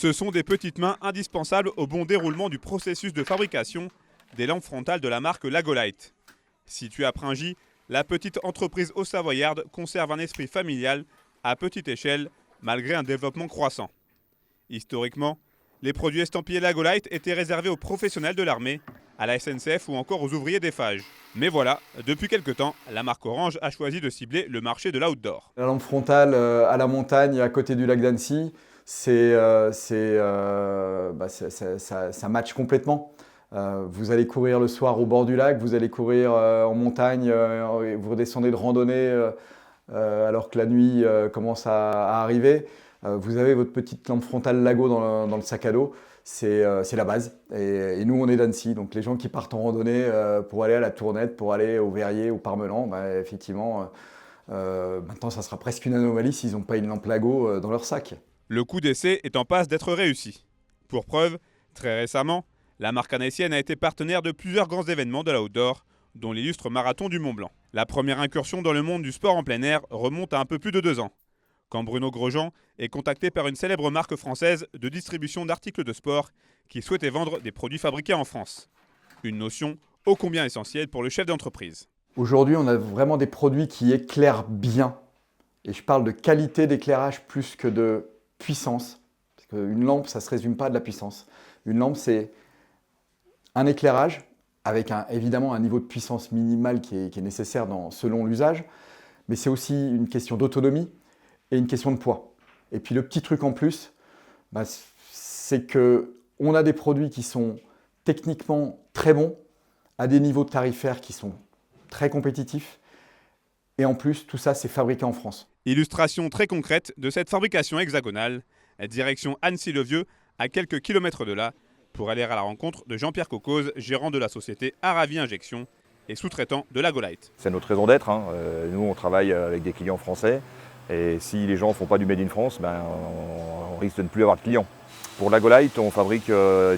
Ce sont des petites mains indispensables au bon déroulement du processus de fabrication des lampes frontales de la marque Lagolight. Située à Pringy, la petite entreprise haut-savoyarde conserve un esprit familial à petite échelle malgré un développement croissant. Historiquement, les produits estampillés Lagolight étaient réservés aux professionnels de l'armée, à la SNCF ou encore aux ouvriers d'Eiffage. Mais voilà, depuis quelque temps, la marque Orange a choisi de cibler le marché de l'outdoor. La lampe frontale à la montagne, à côté du lac d'Annecy, ça match complètement. Vous allez courir le soir au bord du lac, vous allez courir en montagne, vous redescendez de randonnée alors que la nuit commence à arriver. Vous avez votre petite lampe frontale Lago dans le sac à dos. C'est la base. Et nous, on est d'Annecy. Donc les gens qui partent en randonnée pour aller à la Tournette, pour aller au Verrier, au Parmelan, effectivement, maintenant, ça sera presque une anomalie s'ils n'ont pas une lampe Lago dans leur sac. Le coup d'essai est en passe d'être réussi. Pour preuve, très récemment, la marque annécienne a été partenaire de plusieurs grands événements de l'outdoor, dont l'illustre marathon du Mont Blanc. La première incursion dans le monde du sport en plein air remonte à un peu plus de 2 ans, quand Bruno Grosjean est contacté par une célèbre marque française de distribution d'articles de sport qui souhaitait vendre des produits fabriqués en France. Une notion ô combien essentielle pour le chef d'entreprise. Aujourd'hui, on a vraiment des produits qui éclairent bien. Et je parle de qualité d'éclairage plus que de puissance. Parce qu'une lampe, ça ne se résume pas à de la puissance. Une lampe, c'est un éclairage avec évidemment un niveau de puissance minimal qui est nécessaire selon l'usage. Mais c'est aussi une question d'autonomie et une question de poids. Et puis le petit truc en plus, c'est qu'on a des produits qui sont techniquement très bons, à des niveaux tarifaires qui sont très compétitifs. Et en plus, tout ça, c'est fabriqué en France. Illustration très concrète de cette fabrication hexagonale, direction Annecy-le-Vieux, à quelques kilomètres de là, pour aller à la rencontre de Jean-Pierre Cocose, gérant de la société Aravi Injection et sous-traitant de Lagolight. C'est notre raison d'être. Nous, on travaille avec des clients français. Et si les gens ne font pas du Made in France, on risque de ne plus avoir de clients. Pour Lagolight, on fabrique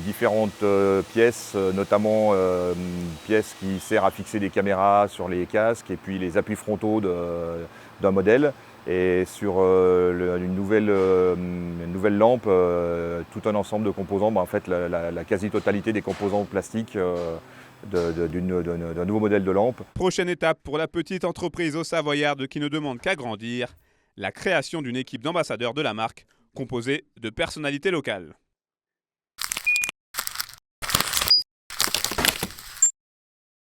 différentes pièces, notamment une pièce qui sert à fixer des caméras sur les casques et puis les appuis frontaux d'un modèle. Et sur une nouvelle lampe, tout un ensemble de composants, en fait la quasi-totalité des composants plastiques d'un nouveau modèle de lampe. Prochaine étape pour la petite entreprise haut-savoyarde qui ne demande qu'à grandir, la création d'une équipe d'ambassadeurs de la marque composée de personnalités locales.